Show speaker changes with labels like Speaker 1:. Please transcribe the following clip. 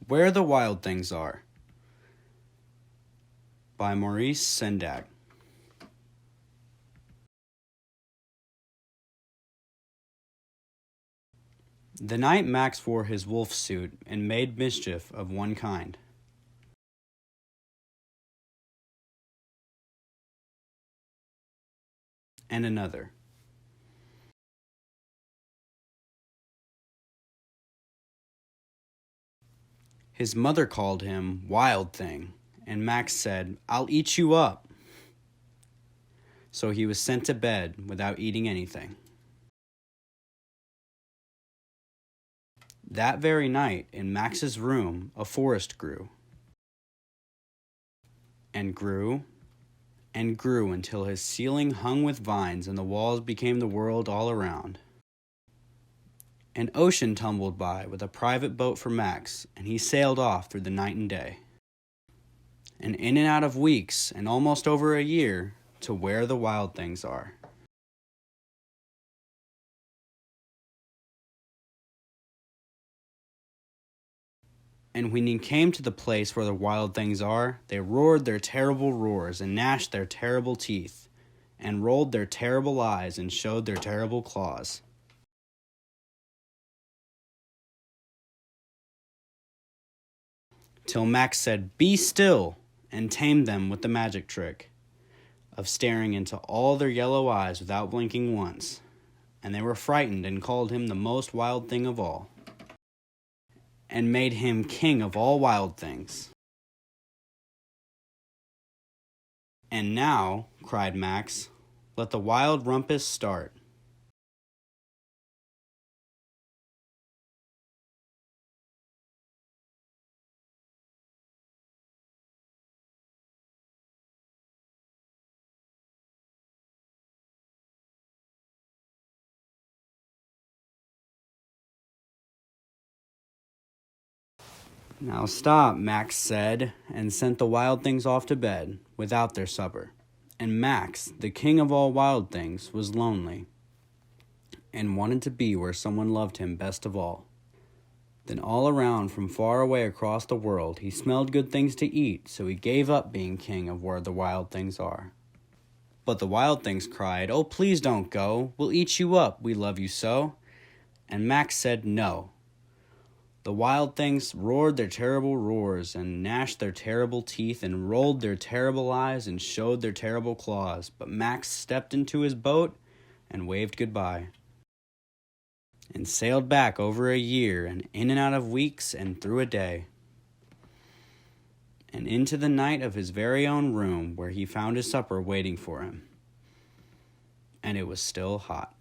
Speaker 1: Where the Wild Things Are by Maurice Sendak. The night Max wore his wolf suit and made mischief of one kind. And another. His mother called him Wild Thing, and Max said, "I'll eat you up." So he was sent to bed without eating anything. That very night, in Max's room, a forest grew. And grew, and grew until his ceiling hung with vines and the walls became the world all around. An ocean tumbled by with a private boat for Max, and he sailed off through the night and day. And in and out of weeks, and almost over a year, to where the wild things are. And when he came to the place where the wild things are, they roared their terrible roars, and gnashed their terrible teeth, and rolled their terrible eyes, and showed their terrible claws. Till Max said, "Be still," and tamed them with the magic trick of staring into all their yellow eyes without blinking once, and they were frightened and called him the most wild thing of all, and made him king of all wild things. "And now," cried Max, "let the wild rumpus start." "Now stop," Max said, and sent the wild things off to bed without their supper. And Max, the king of all wild things, was lonely and wanted to be where someone loved him best of all. Then all around from far away across the world he smelled good things to eat, so he gave up being king of where the wild things are. But the wild things cried, "Oh, please don't go. We'll eat you up. We love you so." And Max said no. The wild things roared their terrible roars, and gnashed their terrible teeth, and rolled their terrible eyes, and showed their terrible claws. But Max stepped into his boat and waved goodbye, and sailed back over a year, and in and out of weeks, and through a day, and into the night of his very own room, where he found his supper waiting for him, and it was still hot.